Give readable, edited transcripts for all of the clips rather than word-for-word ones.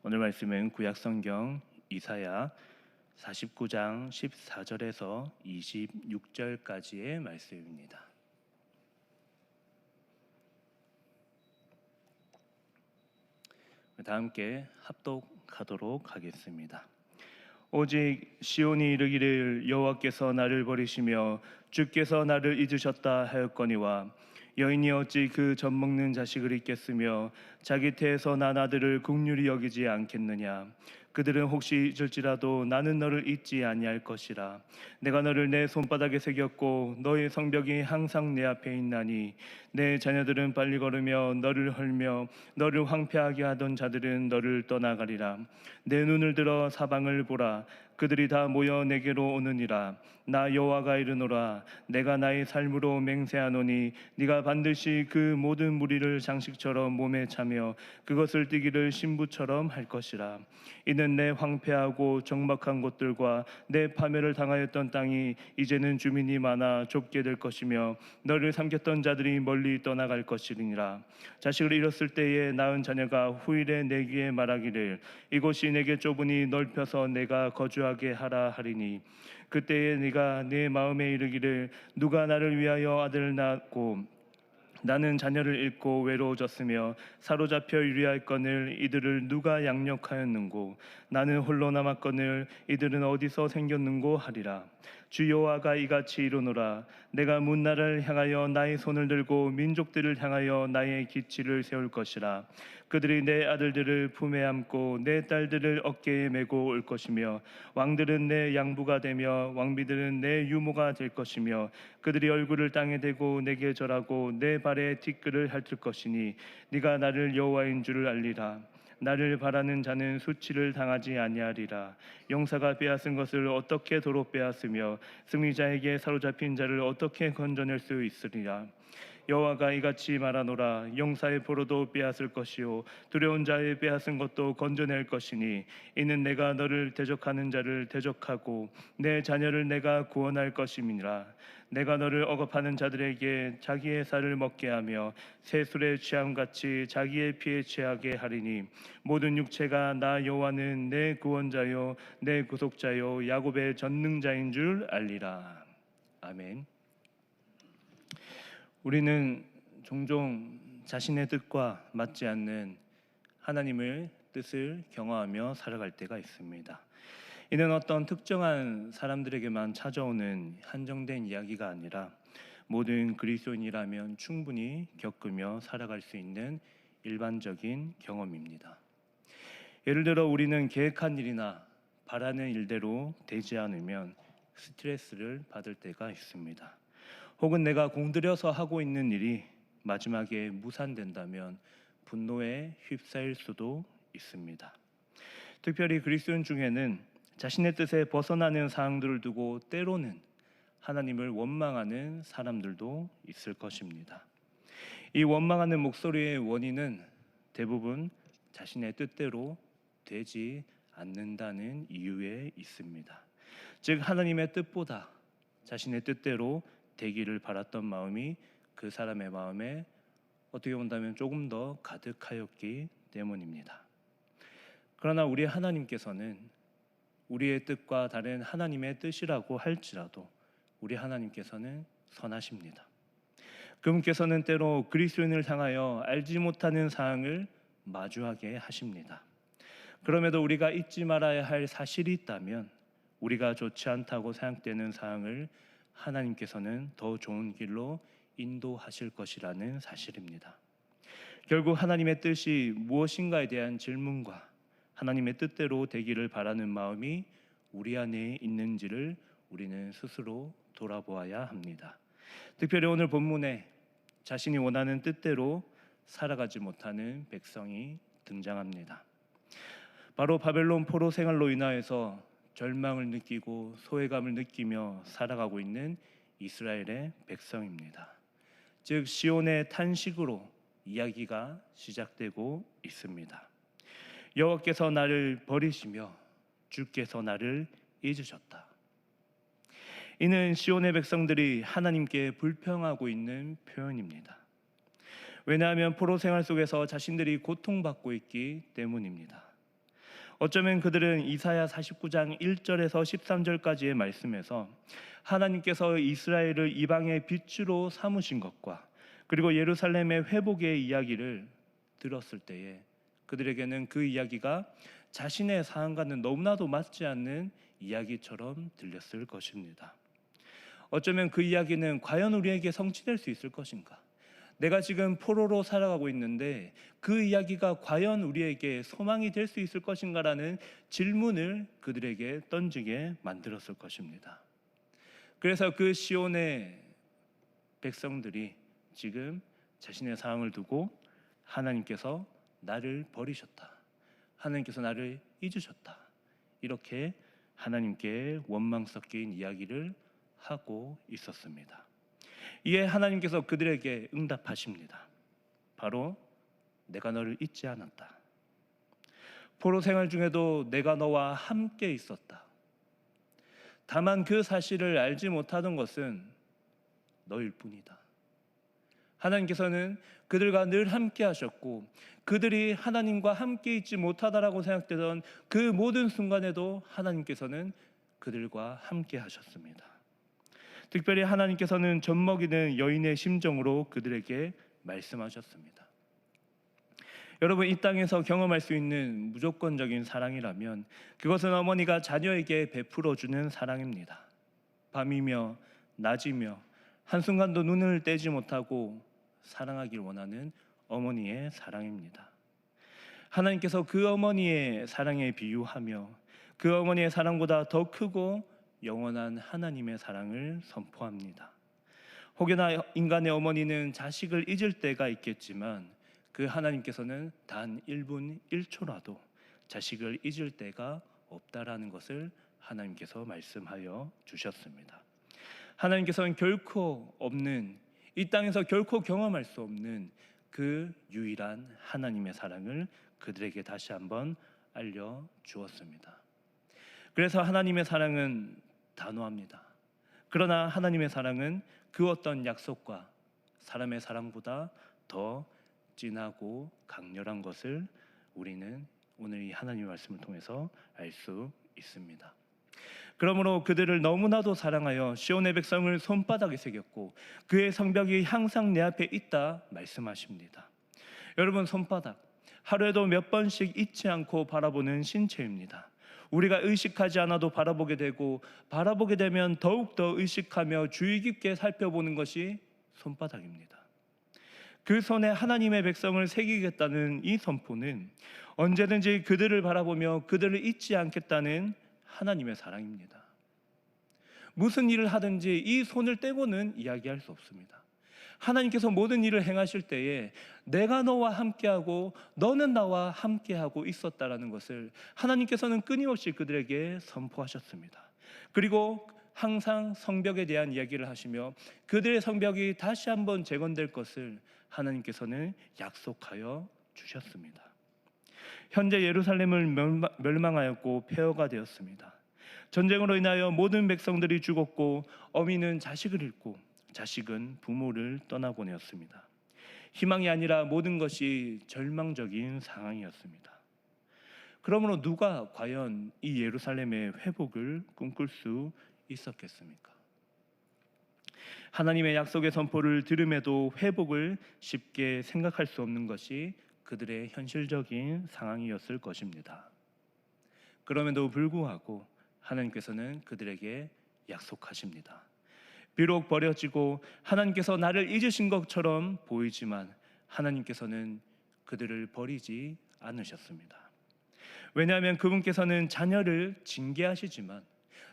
오늘 말씀은 구약성경 이사야 49장 14절에서 26절까지의 말씀입니다. 다 함께 합독하도록 하겠습니다. 오직 시온이 이르기를 여호와께서 나를 버리시며 주께서 나를 잊으셨다 하였거니와 여인이 어찌 그 젖먹는 자식을 잊겠으며 자기 태에서 난 아들을 긍휼히 여기지 않겠느냐. 그들은 혹시 잊을지라도 나는 너를 잊지 아니할 것이라. 내가 너를 내 손바닥에 새겼고 너의 성벽이 항상 내 앞에 있나니 내 자녀들은 빨리 걸으며 너를 헐며 너를 황폐하게 하던 자들은 너를 떠나가리라. 내 눈을 들어 사방을 보라. 그들이 다 모여 내게로 오느니라. 나 여호와가 이르노라. 내가 나의 삶으로 맹세하노니 네가 반드시 그 모든 무리를 장식처럼 몸에 차며 그것을 띠기를 신부처럼 할 것이라. 이는 내 황폐하고 적막한 곳들과 내 파멸을 당하였던 땅이 이제는 주민이 많아 좁게 될 것이며 너를 삼켰던 자들이 멀리 떠나갈 것이니라. 자식을 잃었을 때에 낳은 자녀가 후일에 내 귀에 말하기를 이곳이 내게 좁으니 넓혀서 내가 거주하게 하라 하리니 그때에 네가 내 마음에 이르기를 누가 나를 위하여 아들을 낳았고 나는 자녀를 잃고 외로워졌으며 사로잡혀 유리할거늘 이들을 누가 양육하였는고 나는 홀로 남았거늘 이들은 어디서 생겼는고 하리라. 주 여호와가 이같이 이르노라. 내가 문나라를 향하여 나의 손을 들고 민족들을 향하여 나의 기치를 세울 것이라. 그들이 내 아들들을 품에 안고 내 딸들을 어깨에 메고 올 것이며 왕들은 내 양부가 되며 왕비들은 내 유모가 될 것이며 그들이 얼굴을 땅에 대고 내게 절하고 내 발에 티끌을 핥을 것이니 네가 나를 여호와인 줄을 알리라. 나를 바라는 자는 수치를 당하지 아니하리라. 용사가 빼앗은 것을 어떻게 도로 빼앗으며 승리자에게 사로잡힌 자를 어떻게 건져낼 수 있으리라. 여호와가 이같이 말하노라. 용사의 포로도 빼앗을 것이요 두려운 자의 빼앗은 것도 건져낼 것이니 이는 내가 너를 대적하는 자를 대적하고 내 자녀를 내가 구원할 것임이니라. 내가 너를 억압하는 자들에게 자기의 살을 먹게 하며 새술에 취함같이 자기의 피에 취하게 하리니 모든 육체가 나 여호와는 내 구원자요 내 구속자요 야곱의 전능자인 줄 알리라. 아멘. 우리는 종종 자신의 뜻과 맞지 않는 하나님의 뜻을 경험하며 살아갈 때가 있습니다. 이는 어떤 특정한 사람들에게만 찾아오는 한정된 이야기가 아니라 모든 그리스도인이라면 충분히 겪으며 살아갈 수 있는 일반적인 경험입니다. 예를 들어 우리는 계획한 일이나 바라는 일대로 되지 않으면 스트레스를 받을 때가 있습니다. 혹은 내가 공들여서 하고 있는 일이 마지막에 무산된다면 분노에 휩싸일 수도 있습니다. 특별히 그리스도인 중에는 자신의 뜻에 벗어나는 사항들을 두고 때로는 하나님을 원망하는 사람들도 있을 것입니다. 이 원망하는 목소리의 원인은 대부분 자신의 뜻대로 되지 않는다는 이유에 있습니다. 즉 하나님의 뜻보다 자신의 뜻대로 되기를 바랐던 마음이 그 사람의 마음에 어떻게 본다면 조금 더 가득하였기 때문입니다. 그러나 우리 하나님께서는 우리의 뜻과 다른 하나님의 뜻이라고 할지라도 우리 하나님께서는 선하십니다. 그분께서는 때로 그리스도인을 향하여 알지 못하는 사항을 마주하게 하십니다. 그럼에도 우리가 잊지 말아야 할 사실이 있다면 우리가 좋지 않다고 생각되는 사항을 하나님께서는 더 좋은 길로 인도하실 것이라는 사실입니다. 결국 하나님의 뜻이 무엇인가에 대한 질문과 하나님의 뜻대로 되기를 바라는 마음이 우리 안에 있는지를 우리는 스스로 돌아보아야 합니다. 특별히 오늘 본문에 자신이 원하는 뜻대로 살아가지 못하는 백성이 등장합니다. 바로 바벨론 포로 생활로 인하여서 절망을 느끼고 소외감을 느끼며 살아가고 있는 이스라엘의 백성입니다. 즉 시온의 탄식으로 이야기가 시작되고 있습니다. 여호와께서 나를 버리시며 주께서 나를 잊으셨다. 이는 시온의 백성들이 하나님께 불평하고 있는 표현입니다. 왜냐하면 포로 생활 속에서 자신들이 고통받고 있기 때문입니다. 어쩌면 그들은 이사야 49장 1절에서 13절까지의 말씀에서 하나님께서 이스라엘을 이방의 빛으로 삼으신 것과 그리고 예루살렘의 회복의 이야기를 들었을 때에 그들에게는 그 이야기가 자신의 상황과는 너무나도 맞지 않는 이야기처럼 들렸을 것입니다. 어쩌면 그 이야기는 과연 우리에게 성취될 수 있을 것인가? 내가 지금 포로로 살아가고 있는데 그 이야기가 과연 우리에게 소망이 될 수 있을 것인가라는 질문을 그들에게 던지게 만들었을 것입니다. 그래서 그 시온의 백성들이 지금 자신의 상황을 두고 하나님께서 나를 버리셨다, 하나님께서 나를 잊으셨다, 이렇게 하나님께 원망 섞인 이야기를 하고 있었습니다. 이에 하나님께서 그들에게 응답하십니다. 바로 내가 너를 잊지 않았다. 포로 생활 중에도 내가 너와 함께 있었다. 다만 그 사실을 알지 못하던 것은 너일 뿐이다. 하나님께서는 그들과 늘 함께 하셨고 그들이 하나님과 함께 있지 못하다라고 생각되던 그 모든 순간에도 하나님께서는 그들과 함께 하셨습니다. 특별히 하나님께서는 젖먹이는 여인의 심정으로 그들에게 말씀하셨습니다. 여러분, 이 땅에서 경험할 수 있는 무조건적인 사랑이라면 그것은 어머니가 자녀에게 베풀어주는 사랑입니다. 밤이며 낮이며 한순간도 눈을 떼지 못하고 사랑하길 원하는 어머니의 사랑입니다. 하나님께서 그 어머니의 사랑에 비유하며 그 어머니의 사랑보다 더 크고 영원한 하나님의 사랑을 선포합니다. 혹여나 인간의 어머니는 자식을 잊을 때가 있겠지만 그 하나님께서는 단 1분 1초라도 자식을 잊을 때가 없다라는 것을 하나님께서 말씀하여 주셨습니다. 하나님께서는 결코 없는, 이 땅에서 결코 경험할 수 없는 그 유일한 하나님의 사랑을 그들에게 다시 한번 알려주었습니다. 그래서 하나님의 사랑은 단호합니다. 그러나 하나님의 사랑은 그 어떤 약속과 사람의 사랑보다 더 진하고 강렬한 것을 우리는 오늘 이 하나님의 말씀을 통해서 알 수 있습니다. 그러므로 그들을 너무나도 사랑하여 시온의 백성을 손바닥에 새겼고 그의 성벽이 항상 내 앞에 있다 말씀하십니다. 여러분, 손바닥, 하루에도 몇 번씩 잊지 않고 바라보는 신체입니다. 우리가 의식하지 않아도 바라보게 되고 바라보게 되면 더욱더 의식하며 주의 깊게 살펴보는 것이 손바닥입니다. 그 손에 하나님의 백성을 새기겠다는 이 선포는 언제든지 그들을 바라보며 그들을 잊지 않겠다는 하나님의 사랑입니다. 무슨 일을 하든지 이 손을 떼고는 이야기할 수 없습니다. 하나님께서 모든 일을 행하실 때에 내가 너와 함께하고 너는 나와 함께하고 있었다라는 것을 하나님께서는 끊임없이 그들에게 선포하셨습니다. 그리고 항상 성벽에 대한 이야기를 하시며 그들의 성벽이 다시 한번 재건될 것을 하나님께서는 약속하여 주셨습니다. 현재 예루살렘을 멸망하였고 폐허가 되었습니다. 전쟁으로 인하여 모든 백성들이 죽었고 어미는 자식을 잃고 자식은 부모를 떠나보내었습니다. 희망이 아니라 모든 것이 절망적인 상황이었습니다. 그러므로 누가 과연 이 예루살렘의 회복을 꿈꿀 수 있었겠습니까? 하나님의 약속의 선포를 들음에도 회복을 쉽게 생각할 수 없는 것이 그들의 현실적인 상황이었을 것입니다. 그럼에도 불구하고 하나님께서는 그들에게 약속하십니다. 비록 버려지고 하나님께서 나를 잊으신 것처럼 보이지만 하나님께서는 그들을 버리지 않으셨습니다. 왜냐하면 그분께서는 자녀를 징계하시지만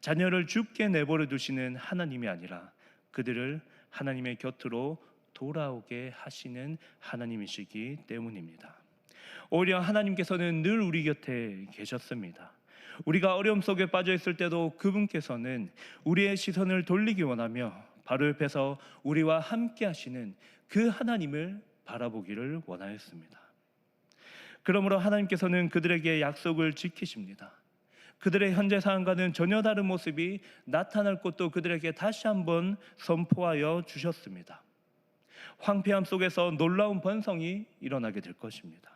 자녀를 죽게 내버려 두시는 하나님이 아니라 그들을 하나님의 곁으로 돌아오게 하시는 하나님이시기 때문입니다. 오히려 하나님께서는 늘 우리 곁에 계셨습니다. 우리가 어려움 속에 빠져 있을 때도 그분께서는 우리의 시선을 돌리기 원하며 바로 옆에서 우리와 함께 하시는 그 하나님을 바라보기를 원하였습니다. 그러므로 하나님께서는 그들에게 약속을 지키십니다. 그들의 현재 상황과는 전혀 다른 모습이 나타날 것도 그들에게 다시 한번 선포하여 주셨습니다. 황폐함 속에서 놀라운 번성이 일어나게 될 것입니다.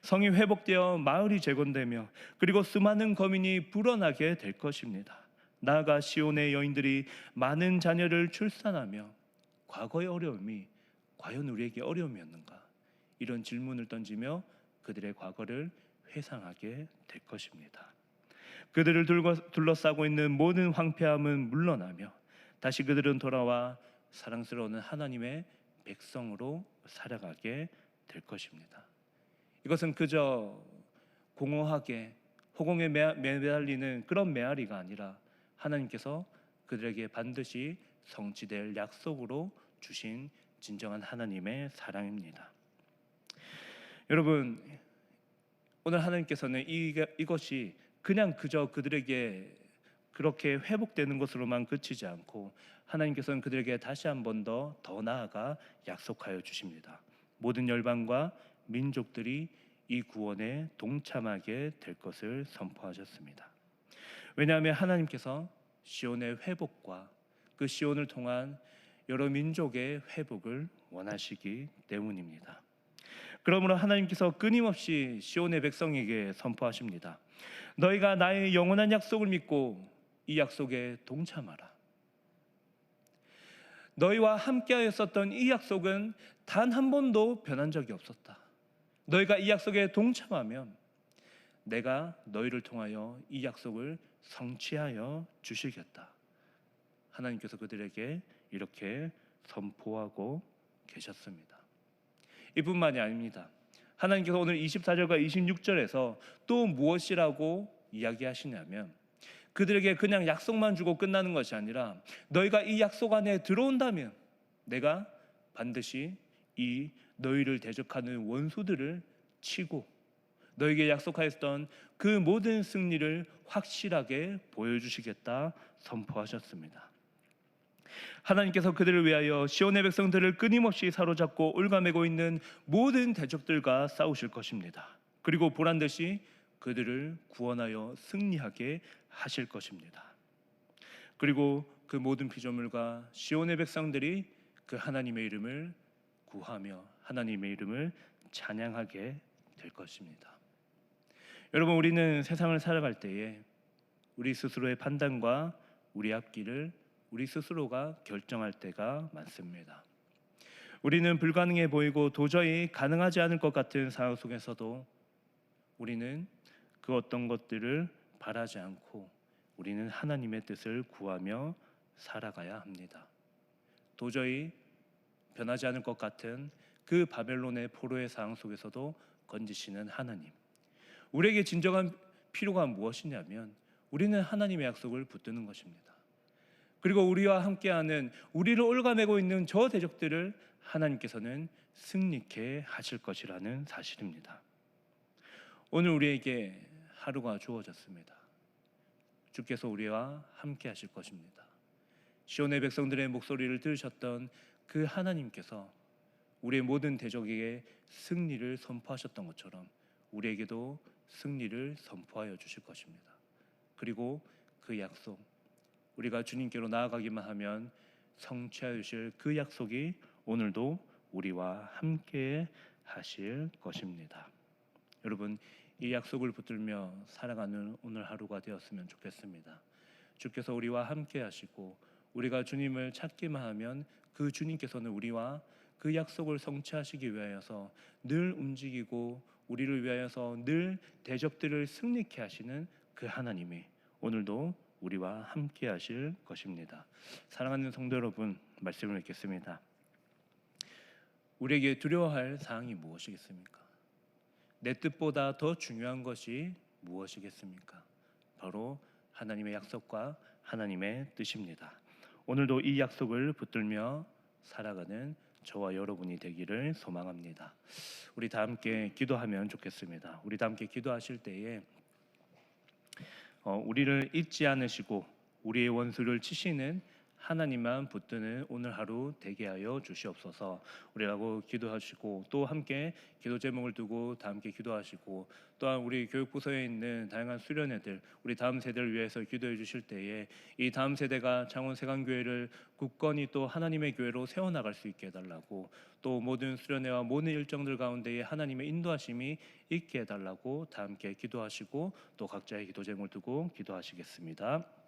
성이 회복되어 마을이 재건되며 그리고 수많은 거민이 불어나게 될 것입니다. 나아가 시온의 여인들이 많은 자녀를 출산하며 과거의 어려움이 과연 우리에게 어려움이었는가? 이런 질문을 던지며 그들의 과거를 회상하게 될 것입니다. 그들을 둘러싸고 있는 모든 황폐함은 물러나며 다시 그들은 돌아와 사랑스러운 하나님의 백성으로 살아가게 될 것입니다. 이것은 그저 공허하게 허공에 매달리는 그런 메아리가 아니라 하나님께서 그들에게 반드시 성취될 약속으로 주신 진정한 하나님의 사랑입니다. 여러분, 오늘 하나님께서는 이것이 그냥 그저 그들에게 그렇게 회복되는 것으로만 그치지 않고 하나님께서는 그들에게 다시 한 번 더 나아가 약속하여 주십니다. 모든 열방과 민족들이 이 구원에 동참하게 될 것을 선포하셨습니다. 왜냐하면 하나님께서 시온의 회복과 그 시온을 통한 여러 민족의 회복을 원하시기 때문입니다. 그러므로 하나님께서 끊임없이 시온의 백성에게 선포하십니다. 너희가 나의 영원한 약속을 믿고 이 약속에 동참하라. 너희와 함께하였었던 이 약속은 단 한 번도 변한 적이 없었다. 너희가 이 약속에 동참하면 내가 너희를 통하여 이 약속을 성취하여 주시겠다. 하나님께서 그들에게 이렇게 선포하고 계셨습니다. 이뿐만이 아닙니다. 하나님께서 오늘 24절과 26절에서 또 무엇이라고 이야기하시냐면 그들에게 그냥 약속만 주고 끝나는 것이 아니라 너희가 이 약속 안에 들어온다면 내가 반드시 이 너희를 대적하는 원수들을 치고 너희에게 약속하였던 그 모든 승리를 확실하게 보여주시겠다 선포하셨습니다. 하나님께서 그들을 위하여 시온의 백성들을 끊임없이 사로잡고 올가매고 있는 모든 대적들과 싸우실 것입니다. 그리고 보란듯이 그들을 구원하여 승리하게 하실 것입니다. 그리고 그 모든 피조물과 시온의 백성들이 그 하나님의 이름을 구하며 하나님의 이름을 찬양하게 될 것입니다. 여러분, 우리는 세상을 살아갈 때에 우리 스스로의 판단과 우리 앞길을 우리 스스로가 결정할 때가 많습니다. 우리는 불가능해 보이고 도저히 가능하지 않을 것 같은 상황 속에서도 우리는 그 어떤 것들을 바라지 않고 우리는 하나님의 뜻을 구하며 살아가야 합니다. 도저히 변하지 않을 것 같은 그 바벨론의 포로의 상황 속에서도 건지시는 하나님. 우리에게 진정한 필요가 무엇이냐면 우리는 하나님의 약속을 붙드는 것입니다. 그리고 우리와 함께하는 우리를 올가매고 있는 저 대적들을 하나님께서는 승리케 하실 것이라는 사실입니다. 오늘 우리에게 하루가 주어졌습니다. 주께서 우리와 함께 하실 것입니다. 시온의 백성들의 목소리를 들으셨던 그 하나님께서 우리의 모든 대적에게 승리를 선포하셨던 것처럼 우리에게도 승리를 선포하여 주실 것입니다. 그리고 그 약속, 우리가 주님께로 나아가기만 하면 성취하여 주실 그 약속이 오늘도 우리와 함께 하실 것입니다. 여러분, 이 약속을 붙들며 살아가는 오늘 하루가 되었으면 좋겠습니다. 주께서 우리와 함께 하시고 우리가 주님을 찾기만 하면 그 주님께서는 우리와 그 약속을 성취하시기 위하여서 늘 움직이고 우리를 위하여서 늘 대적들을 승리케 하시는 그 하나님이 오늘도 우리와 함께 하실 것입니다. 사랑하는 성도 여러분, 말씀을 읽겠습니다. 우리에게 두려워할 사항이 무엇이겠습니까? 내 뜻보다 더 중요한 것이 무엇이겠습니까? 바로 하나님의 약속과 하나님의 뜻입니다. 오늘도 이 약속을 붙들며 살아가는 저와 여러분이 되기를 소망합니다. 우리 다 함께 기도하면 좋겠습니다. 우리 다 함께 기도하실 때에 우리를 잊지 않으시고 우리의 원수를 치시는 하나님만 붙드는 오늘 하루 되게 하여 주시옵소서. 우리라고 기도하시고 또 함께 기도 제목을 두고 다 함께 기도하시고 또한 우리 교육부서에 있는 다양한 수련회들 우리 다음 세대를 위해서 기도해 주실 때에 이 다음 세대가 창원세관교회를 굳건히 또 하나님의 교회로 세워나갈 수 있게 해달라고 또 모든 수련회와 모든 일정들 가운데에 하나님의 인도하심이 있게 해달라고 다 함께 기도하시고 또 각자의 기도 제목을 두고 기도하시겠습니다.